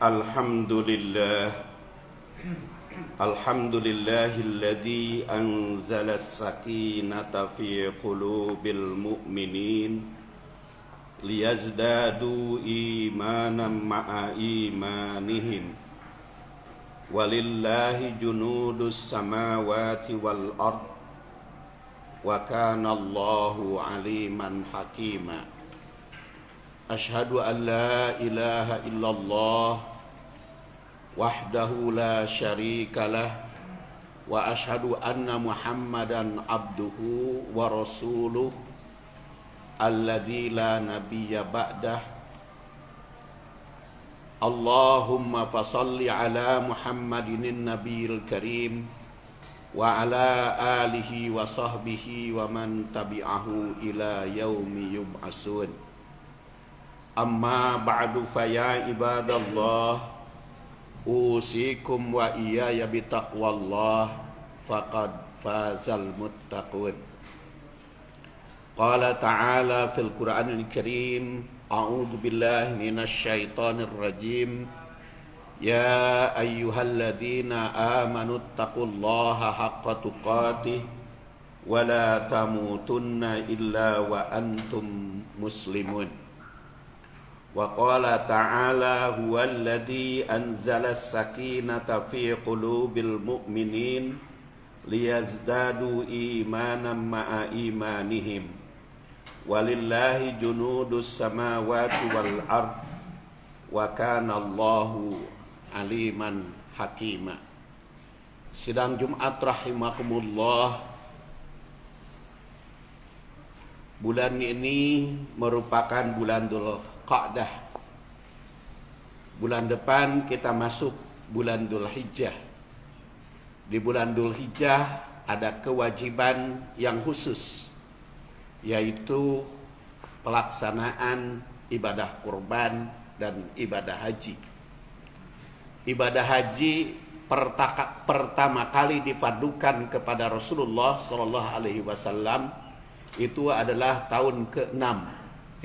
Alhamdulillah Alhamdulillahilladzi anzala as-sakinata fi qulubil mu'minin liyazdadu imanan ma'a imanihim walillahi junudus samawati wal ard wa kana Allahu aliman hakima. Ashhadu an la ilaha illallah wahdahu la syarika lah wa ashhadu anna Muhammadan abduhu wa rasuluh alladzi la nabiyya ba'dah. Allahumma fasalli ala Muhammadin nabiyil karim wa ala alihi wa sahbihi wa man tabi'ahu ila yaumi yub'asun. Amma ba'du faya ibadallah usikum wa iyaya bitaqwallah faqad fazal muttaqun. Qala ta'ala fil Qur'anil Karim, a'udzu billahi minasy syaithanir rajim. Ya ayyuhalladzina amanu taqullaha haqqa tuqatih wa la tamutunna illa wa antum muslimun. Wa qala ta'ala huwallazi anzala as-sakinata fi qulubil mu'minin liyazdadu imanan ma'a imanihim walillahi junudus samawati wal ard wa kana Allahu aliman hakima. Sidang Jumat rahimakumullah, bulan ini merupakan bulan Dzul Qa'dah. Bulan depan kita masuk bulan Dzul Hijjah. Di bulan Dzul Hijjah ada kewajiban yang khusus, yaitu pelaksanaan ibadah kurban dan ibadah haji. Ibadah haji pertama kali dipadukan kepada Rasulullah SAW itu adalah tahun ke-6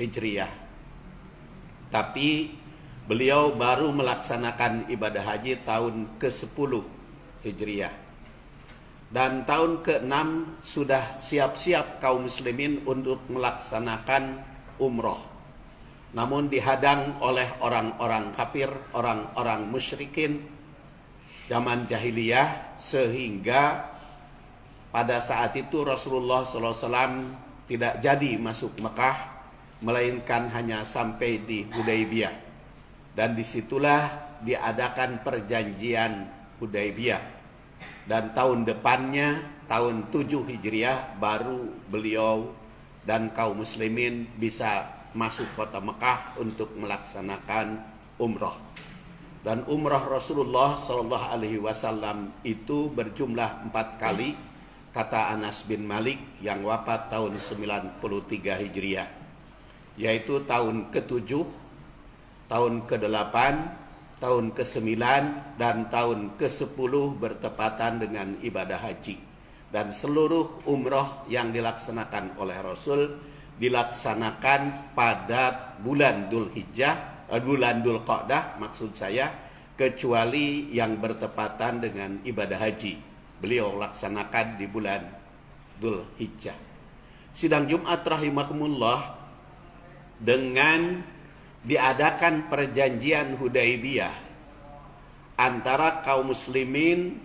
Hijriah. Tapi beliau baru melaksanakan ibadah haji tahun ke-10 Hijriah. Dan tahun ke-6 sudah siap-siap kaum muslimin untuk melaksanakan umroh. Namun dihadang oleh orang-orang kafir, orang-orang musyrikin zaman jahiliyah, sehingga pada saat itu Rasulullah SAW tidak jadi masuk Mekah, melainkan hanya sampai di Hudaybiyah. Dan disitulah diadakan perjanjian Hudaybiyah. Dan tahun depannya, tahun 7 Hijriah, baru beliau dan kaum muslimin bisa masuk kota Mekah untuk melaksanakan umrah. Dan umrah Rasulullah SAW itu berjumlah 4 kali, kata Anas bin Malik yang wafat tahun 93 Hijriah, yaitu tahun ke-7, tahun ke-8, tahun ke-9, dan tahun ke-10 bertepatan dengan ibadah haji. Dan seluruh umroh yang dilaksanakan oleh Rasul dilaksanakan pada bulan Dzul Hijjah, bulan Dzul Qa'dah maksud saya, kecuali yang bertepatan dengan ibadah haji. Beliau laksanakan di bulan Dzul Hijjah. Sidang Jumat rahimakumullah, dengan diadakan perjanjian Hudaybiyah antara kaum muslimin,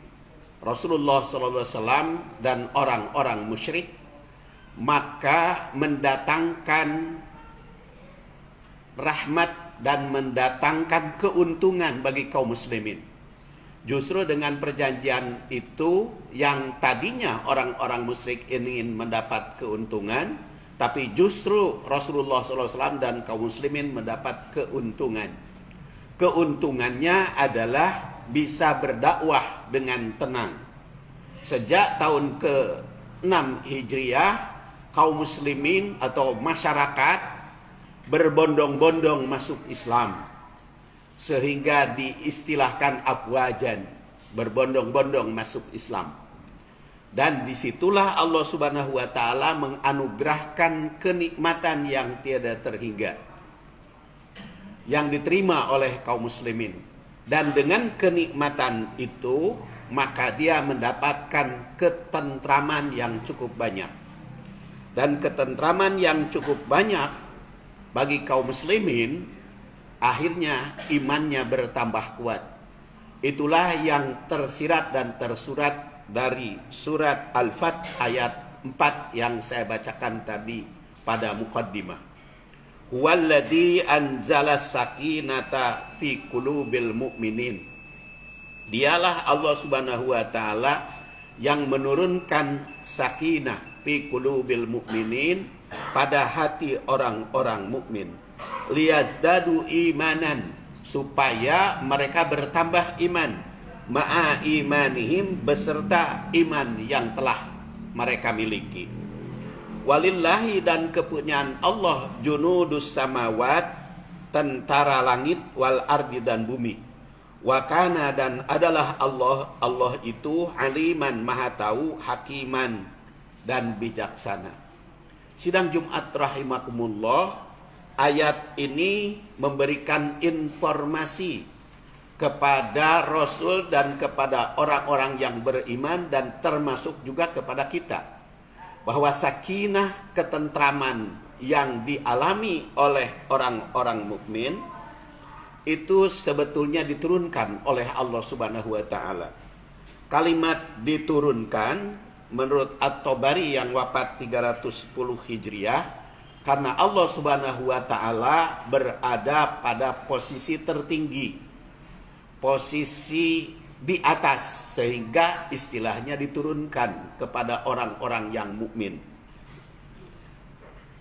Rasulullah SAW dan orang-orang musyrik, maka mendatangkan rahmat dan mendatangkan keuntungan bagi kaum muslimin. Justru dengan perjanjian itu, yang tadinya orang-orang musyrik ingin mendapat keuntungan, tapi justru Rasulullah SAW dan kaum muslimin mendapat keuntungan. Keuntungannya adalah bisa berdakwah dengan tenang. Sejak tahun ke-6 Hijriah, kaum muslimin atau masyarakat berbondong-bondong masuk Islam, sehingga diistilahkan afwajan, berbondong-bondong masuk Islam. Dan disitulah Allah Subhanahu wa Ta'ala menganugerahkan kenikmatan yang tiada terhingga yang diterima oleh kaum muslimin. Dan dengan kenikmatan itu, maka dia mendapatkan ketentraman yang cukup banyak. Dan ketentraman yang cukup banyak bagi kaum muslimin, akhirnya imannya bertambah kuat. Itulah yang tersirat dan tersurat dari surat Al-Fath ayat 4 yang saya bacakan tadi pada muqaddimah. Huwallazi anzala sakinata fi qulubil mu'minin. Dialah Allah Subhanahu wa taala yang menurunkan sakinah fi qulubil mu'minin pada hati orang-orang mukmin. Liyazdadu imanan, supaya mereka bertambah iman, ma'a imanihim, beserta iman yang telah mereka miliki. Walillahi, dan kepunyaan Allah, junudus samawat, tentara langit, wal ardi, dan bumi. Wa kana, dan adalah Allah itu aliman, maha tahu, hakiman, dan bijaksana. Sidang Jumat rahimakumullah, ayat ini memberikan informasi kepada Rasul dan kepada orang-orang yang beriman, dan termasuk juga kepada kita, bahwa sakinah, ketentraman yang dialami oleh orang-orang mukmin itu sebetulnya diturunkan oleh Allah Subhanahu wa taala. Kalimat diturunkan menurut At-Tabari yang wafat 310 Hijriah, karena Allah Subhanahu wa taala berada pada posisi tertinggi, posisi di atas, sehingga istilahnya diturunkan kepada orang-orang yang mukmin.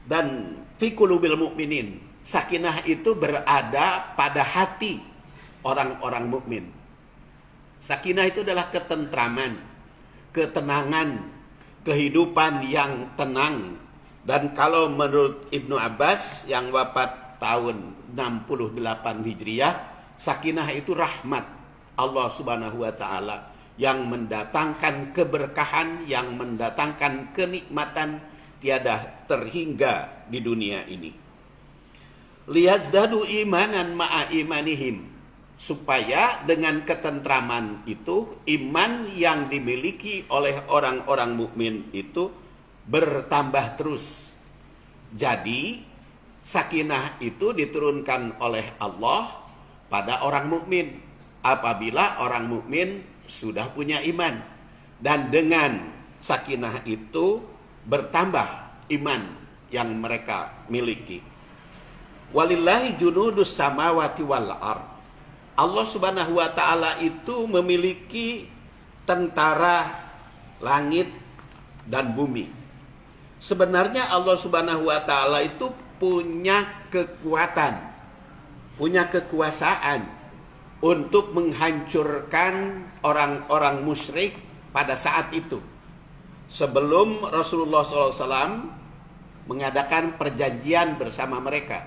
Dan fi qulubil mukminin, sakinah itu berada pada hati orang-orang mukmin. Sakinah itu adalah ketentraman, ketenangan, kehidupan yang tenang. Dan kalau menurut Ibnu Abbas yang wafat tahun 68 Hijriah, sakinah itu rahmat Allah Subhanahu wa taala yang mendatangkan keberkahan, yang mendatangkan kenikmatan tiada terhingga di dunia ini. Liyazdadu imanan ma'a imanihim, supaya dengan ketentraman itu, iman yang dimiliki oleh orang-orang mukmin itu bertambah terus. Jadi sakinah itu diturunkan oleh Allah pada orang mukmin apabila orang mukmin sudah punya iman, dan dengan sakinah itu bertambah iman yang mereka miliki. Walillahi junudus samawati wal ard. Allah Subhanahu wa taala itu memiliki tentara langit dan bumi. Sebenarnya Allah Subhanahu wa taala itu punya kekuatan, punya kekuasaan untuk menghancurkan orang-orang musyrik pada saat itu, sebelum Rasulullah SAW mengadakan perjanjian bersama mereka.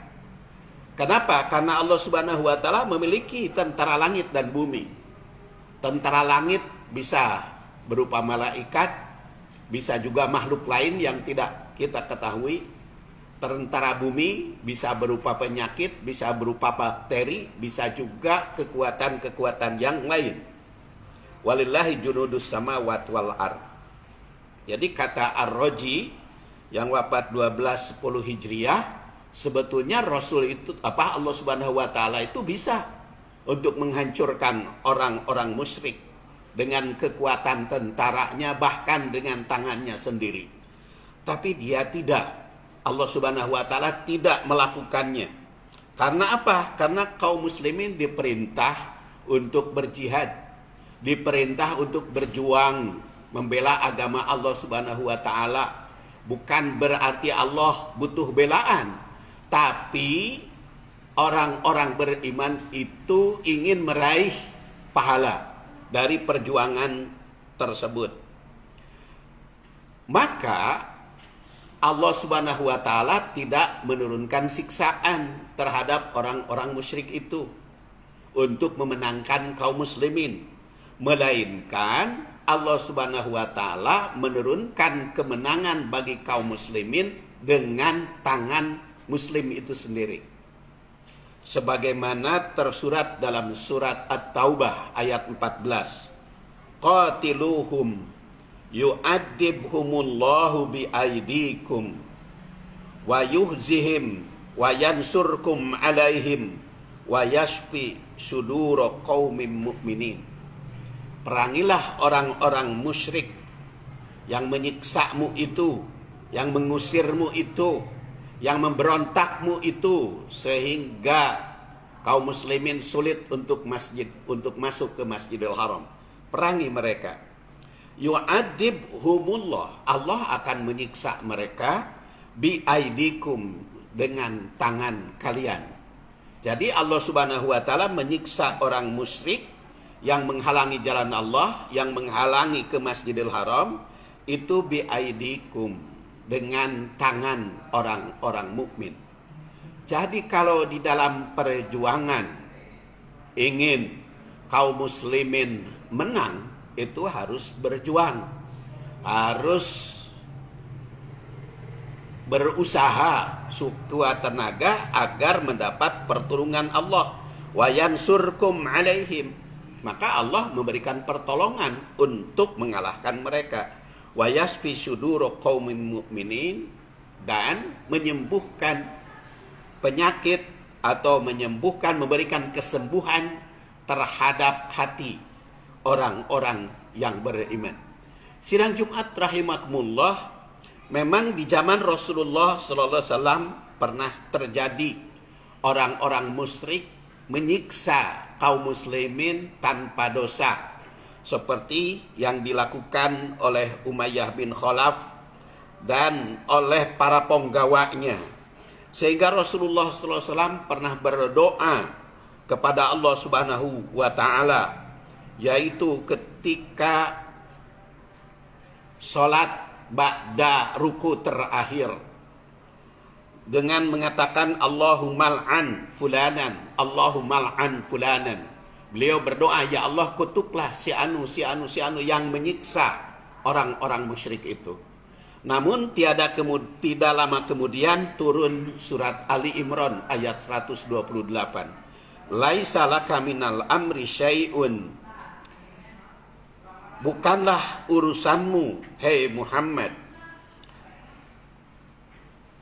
Kenapa? Karena Allah Subhanahu wa taala memiliki tentara langit dan bumi. Tentara langit bisa berupa malaikat, bisa juga makhluk lain yang tidak kita ketahui. Tentara bumi bisa berupa penyakit, bisa berupa bakteri, bisa juga kekuatan-kekuatan yang lain. Walillahi junudus samawati wal ard. Jadi kata Ar-Raji yang wafat 1210 Hijriah, sebetulnya Rasul itu Allah Subhanahu wa taala itu bisa untuk menghancurkan orang-orang musyrik dengan kekuatan tentaranya, bahkan dengan tangannya sendiri. Tapi dia tidak. Allah Subhanahu wa taala tidak melakukannya. Karena apa? Karena kaum muslimin diperintah untuk berjihad, diperintah untuk berjuang membela agama Allah Subhanahu wa taala. Bukan berarti Allah butuh belaan, tapi orang-orang beriman itu ingin meraih pahala dari perjuangan tersebut. Maka Allah Subhanahu wa taala tidak menurunkan siksaan terhadap orang-orang musyrik itu untuk memenangkan kaum muslimin, melainkan Allah Subhanahu wa taala menurunkan kemenangan bagi kaum muslimin dengan tangan muslim itu sendiri. sebagaimana tersurat dalam surat At-Taubah ayat 14. Qatiluhum yu'adzibhumullahu biaidikum wa yuhzihim wa yansurkum alaihim wa yashfi sudura qaumin mu'minin. Perangilah orang-orang musyrik yang menyiksamu itu, yang mengusirmu itu, yang memberontakmu itu, sehingga kaum muslimin sulit untuk masuk ke Masjidil Haram. Perangi mereka. Yu'adzibhumullah, Allah akan menyiksa mereka biaidikum, dengan tangan kalian. Jadi Allah Subhanahu wa taala menyiksa orang musyrik yang menghalangi jalan Allah, yang menghalangi ke Masjidil Haram, itu biaidikum, dengan tangan orang-orang mukmin. Jadi kalau di dalam perjuangan ingin kaum muslimin menang, itu harus berjuang, harus berusaha sekuat tenaga agar mendapat pertolongan Allah. Wa yansurkum alaihim, maka Allah memberikan pertolongan untuk mengalahkan mereka. Wa yasfi sudura qaumin mu'minin, dan menyembuhkan penyakit atau menyembuhkan, memberikan kesembuhan terhadap hati orang-orang yang beriman. Sidang Jumat rahimakumullah, memang di zaman Rasulullah sallallahu alaihi wasallam pernah terjadi orang-orang musyrik menyiksa kaum muslimin tanpa dosa, seperti yang dilakukan oleh Umayyah bin Khalaf dan oleh para penggawanya. Sehingga Rasulullah sallallahu alaihi wasallam pernah berdoa kepada Allah Subhanahu wa taala, yaitu ketika salat ba'da ruku terakhir, dengan mengatakan Allahumma al'an fulanan, Allahumma al'an fulanan. Beliau berdoa, ya Allah, kutuklah si anu yang menyiksa orang-orang musyrik itu. Namun tidak lama kemudian turun surat Ali Imran ayat 128. Laisa laka minal amri syai'un, bukanlah urusanmu, hei Muhammad,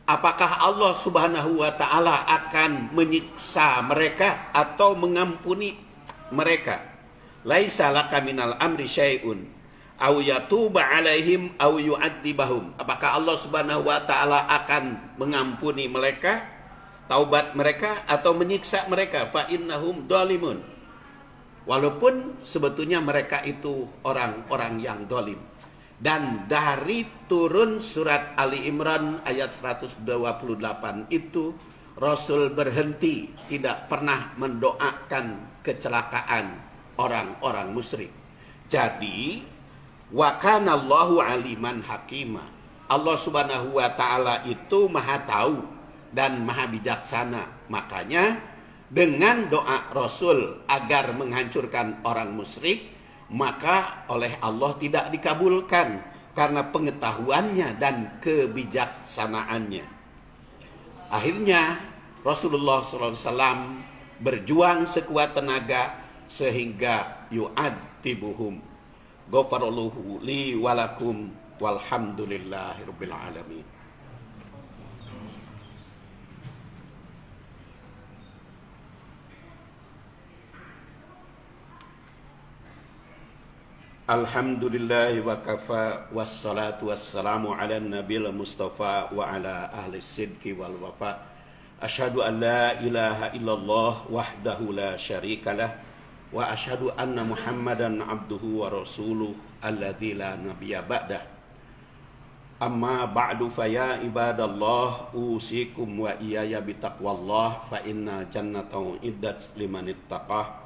apakah Allah Subhanahu wa taala akan menyiksa mereka atau mengampuni mereka. Laisa laka minal amri syai'un aw yatuba alaihim aw yu'adzibahum, apakah Allah Subhanahu wa taala akan mengampuni mereka, taubat mereka, atau menyiksa mereka. Fa innahum dzalimun, walaupun sebetulnya mereka itu orang-orang yang dolim. Dan dari turun surat Ali Imran ayat 128 itu, Rasul berhenti, tidak pernah mendoakan kecelakaan orang-orang musyrik. Jadi, wa kana Allahu aliman hakima, Allah Subhanahu wa taala itu maha tahu dan maha bijaksana. Makanya dengan doa Rasul agar menghancurkan orang musyrik, maka oleh Allah tidak dikabulkan karena pengetahuannya dan kebijaksanaannya. Akhirnya Rasulullah SAW berjuang sekuat tenaga sehingga yu'adzibuhum. Ghafarallahu li walakum walhamdulillahirabbil alamin. Alhamdulillah wa kafa, wassalatu wassalamu ala nabil mustafa wa ala ahli sidqi wal wafa. Asyhadu an la ilaha illallah wahdahu la syarikalah, wa asyhadu anna Muhammadan abduhu wa rasuluh alladzi la nabiyya ba'dah. Amma ba'du, fa ya ibadallah, usikum wa iyaya bitaqwallah, fa inna jannatan iddat liman ittaqah.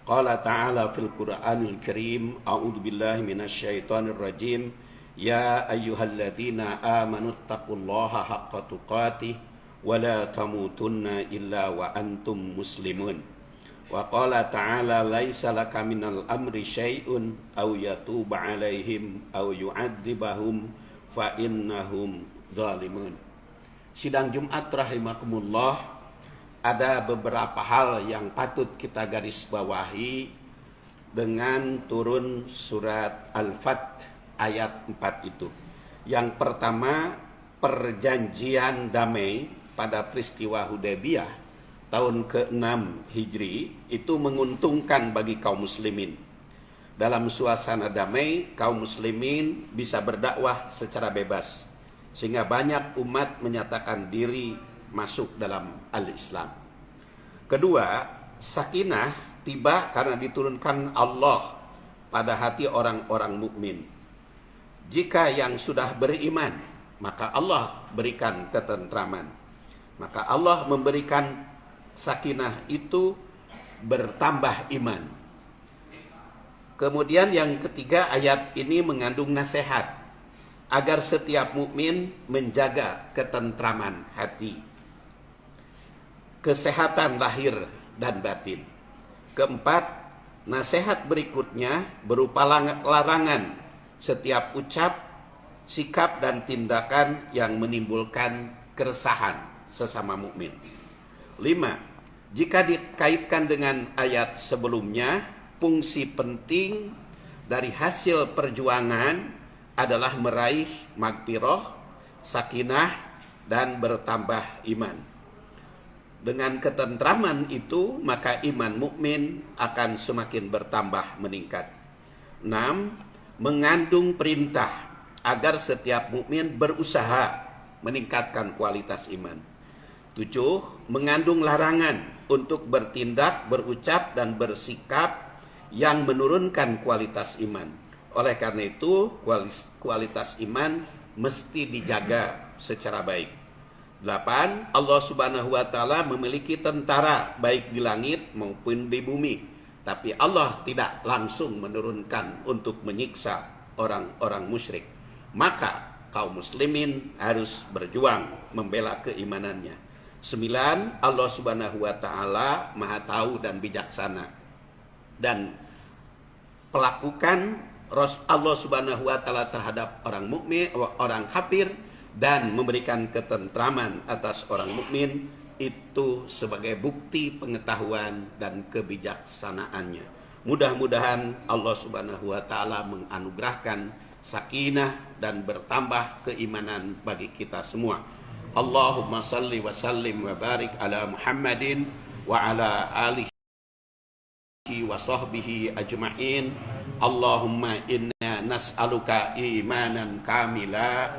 Qala ta'ala fil Qur'anil Karim, a'udzu billahi minasyaitonir rajim, ya ayyuhalladzina amanu taqullaha haqqa tuqatih wa la tamutunna illa wa antum muslimun. Wa qala ta'ala laisa laka minal amri syai'un aw yatuba 'alaihim aw yu'adzibahum fa innahum zalimun. Sidang Jumat rahimakumullah, ada beberapa hal yang patut kita garis bawahi dengan turun surat Al-Fath ayat 4 itu. Yang pertama, perjanjian damai pada peristiwa Hudaybiyah tahun ke-6 Hijri itu menguntungkan bagi kaum muslimin. Dalam suasana damai, kaum muslimin bisa berdakwah secara bebas, sehingga banyak umat menyatakan diri masuk dalam al-Islam. Kedua, sakinah tiba karena diturunkan Allah pada hati orang-orang mukmin. Jika yang sudah beriman, maka Allah berikan ketentraman. Maka Allah memberikan sakinah itu bertambah iman. Kemudian yang ketiga, ayat ini mengandung nasihat agar setiap mukmin menjaga ketentraman hati, kesehatan lahir dan batin. Keempat, nasihat berikutnya berupa larangan setiap ucap, sikap dan tindakan yang menimbulkan keresahan sesama mukmin. 5. Jika dikaitkan dengan ayat sebelumnya, fungsi penting dari hasil perjuangan adalah meraih magfirah, sakinah, dan bertambah iman. Dengan ketentraman itu, maka iman mukmin akan semakin bertambah meningkat. 6. Mengandung perintah agar setiap mukmin berusaha meningkatkan kualitas iman. 7. Mengandung larangan untuk bertindak, berucap, dan bersikap yang menurunkan kualitas iman. Oleh karena itu, kualitas iman mesti dijaga secara baik. 8. Allah Subhanahu wa Ta'ala memiliki tentara baik di langit maupun di bumi, tapi Allah tidak langsung menurunkan untuk menyiksa orang-orang musyrik. Maka kaum muslimin harus berjuang membela keimanannya. 9. Allah Subhanahu wa Ta'ala Maha tahu dan bijaksana, dan pelakukan Allah Subhanahu wa Ta'ala terhadap orang mukmin, orang kafir, dan memberikan ketentraman atas orang mukmin itu sebagai bukti pengetahuan dan kebijaksanaannya. Mudah-mudahan Allah Subhanahu wa Ta'ala menganugerahkan sakinah dan bertambah keimanan bagi kita semua. Allahumma salli wa sallim wa barik ala Muhammadin wa ala alihi wa sahbihi ajma'in. Allahumma inna nas'aluka imanan kamila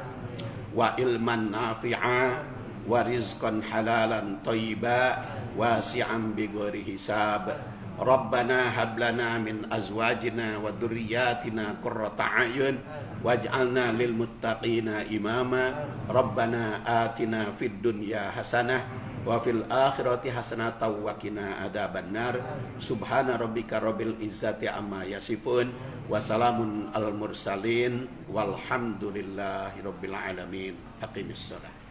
wa ilman nafi'a wa rizqan halalan thayyiba wasi'an bighairi hisab. Rabbana hab lana min azwajina wa dhurriyyatina qurrata a'yun waj'alna lil muttaqina imama. Rabbana atina fid dunya hasanah wa fil akhirati hasanatan wa qina adzabannar. Subhana rabbika rabbil izzati amma yasifun wa salamun al mursalin walhamdulillahi rabbil alamin. Aqimissalah.